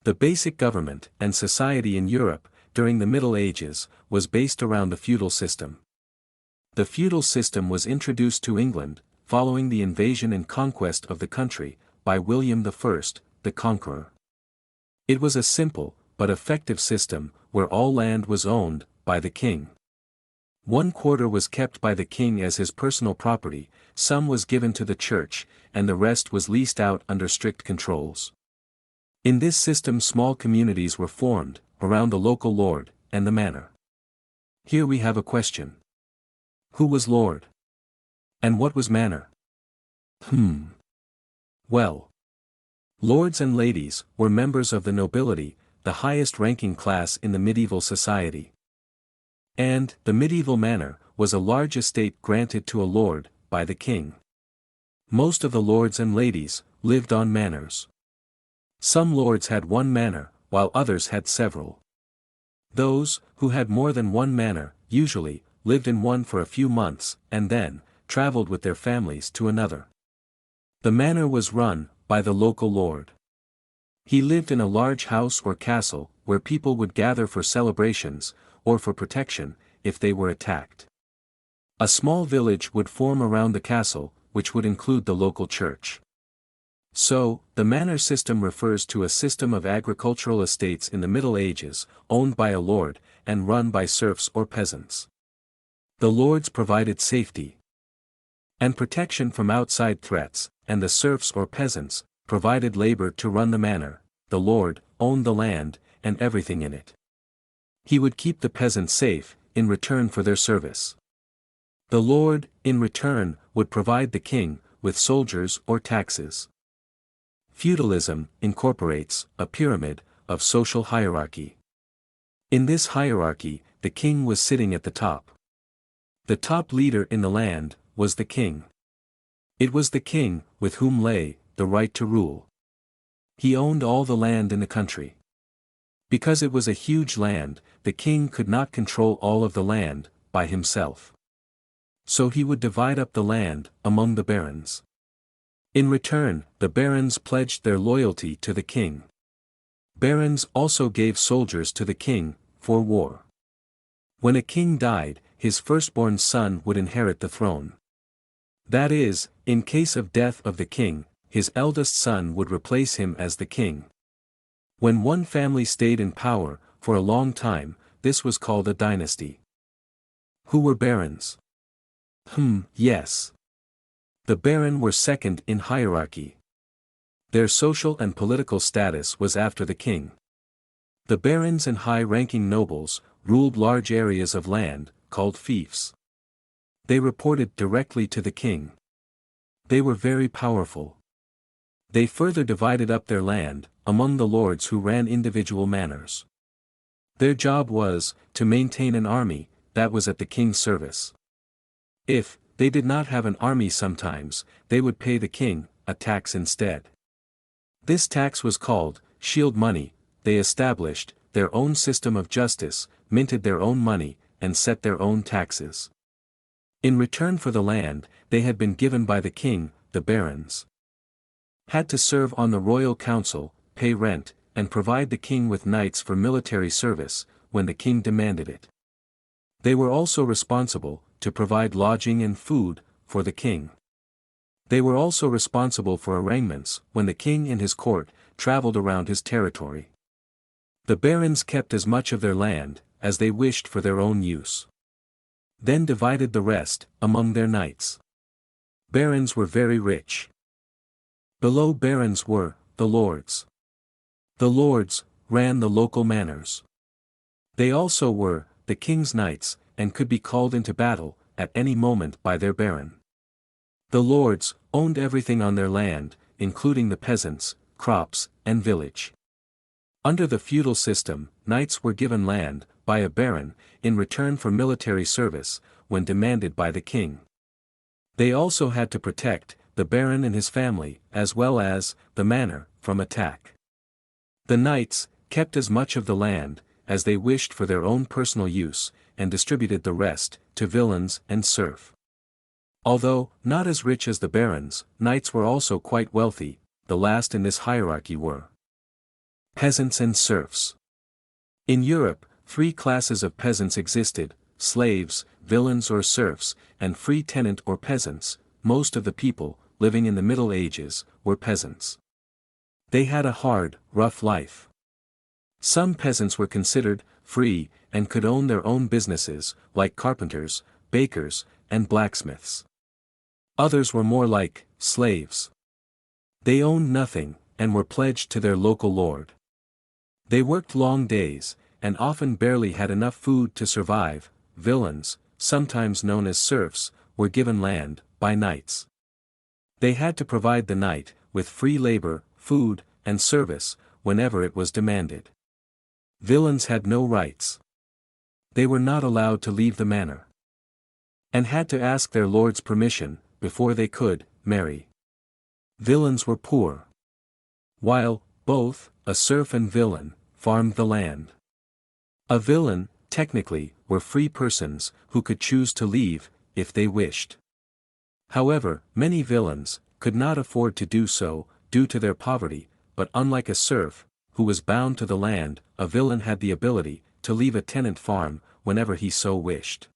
The basic government and society in Europe, during the Middle Ages, was based around the feudal system. The feudal system was introduced to England, following the invasion and conquest of the country, by William I, the Conqueror. It was a simple, but effective system, where all land was owned by the king. One quarter was kept by the king as his personal property, some was given to the church, and the rest was leased out under strict controls. In this system small communities were formed, around the local lord, and the manor. Here we have a question. Who was lord? And what was manor? Well. Lords and ladies were members of the nobility, the highest ranking class in the medieval society. And the medieval manor was a large estate granted to a lord, by the king. Most of the lords and ladies lived on manors. Some lords had one manor, while others had several. Those who had more than one manor, usually, lived in one for a few months, and then traveled with their families to another. The manor was run by the local lord. He lived in a large house or castle, where people would gather for celebrations, or for protection, if they were attacked. A small village would form around the castle, which would include the local church. So, the manor system refers to a system of agricultural estates in the Middle Ages, owned by a lord, and run by serfs or peasants. The lords provided safety and protection from outside threats, and the serfs or peasants provided labor to run the manor. The lord owned the land, and everything in it. He would keep the peasants safe, in return for their service. The lord, in return, would provide the king with soldiers or taxes. Feudalism incorporates a pyramid of social hierarchy. In this hierarchy, the king was sitting at the top. The top leader in the land was the king. It was the king with whom lay the right to rule. He owned all the land in the country. Because it was a huge land, the king could not control all of the land by himself. So he would divide up the land among the barons. In return, the barons pledged their loyalty to the king. Barons also gave soldiers to the king for war. When a king died, his firstborn son would inherit the throne. That is, in case of death of the king, his eldest son would replace him as the king. When one family stayed in power for a long time, this was called a dynasty. Who were barons? Yes. The baron were second in hierarchy. Their social and political status was after the king. The barons and high-ranking nobles ruled large areas of land, called fiefs. They reported directly to the king. They were very powerful. They further divided up their land among the lords who ran individual manors. Their job was to maintain an army that was at the king's service. If they did not have an army sometimes, they would pay the king a tax instead. This tax was called shield money. They established their own system of justice, minted their own money, and set their own taxes. In return for the land they had been given by the king, the barons had to serve on the royal council, pay rent, and provide the king with knights for military service, when the king demanded it. They were also responsible to provide lodging and food for the king. They were also responsible for arraignments when the king and his court traveled around his territory. The barons kept as much of their land as they wished for their own use. Then divided the rest among their knights. Barons were very rich. Below barons were the lords. The lords ran the local manors. They also were the king's knights, and could be called into battle at any moment by their baron. The lords owned everything on their land, including the peasants, crops, and village. Under the feudal system, knights were given land by a baron in return for military service when demanded by the king. They also had to protect the baron and his family, as well as the manor, from attack. The knights kept as much of the land as they wished for their own personal use, and distributed the rest to villeins and serf. Although not as rich as the barons, knights were also quite wealthy. The last in this hierarchy were Peasants and serfs. In Europe, three classes of peasants existed: slaves, villeins or serfs, and free tenant or peasants. Most of the people, living in the Middle Ages, were peasants. They had a hard, rough life. Some peasants were considered free and could own their own businesses, like carpenters, bakers, and blacksmiths. Others were more like slaves. They owned nothing, and were pledged to their local lord. They worked long days, and often barely had enough food to survive. Villeins, sometimes known as serfs, were given land by knights. They had to provide the knight with free labor, food, and service, whenever it was demanded. Villeins had no rights. They were not allowed to leave the manor, and had to ask their lord's permission before they could marry. Villeins were poor, while both a serf and villein farmed the land. A villein, technically, were free persons who could choose to leave if they wished. However, many villeins could not afford to do so due to their poverty, but unlike a serf, who was bound to the land, a villein had the ability to leave a tenant farm whenever he so wished.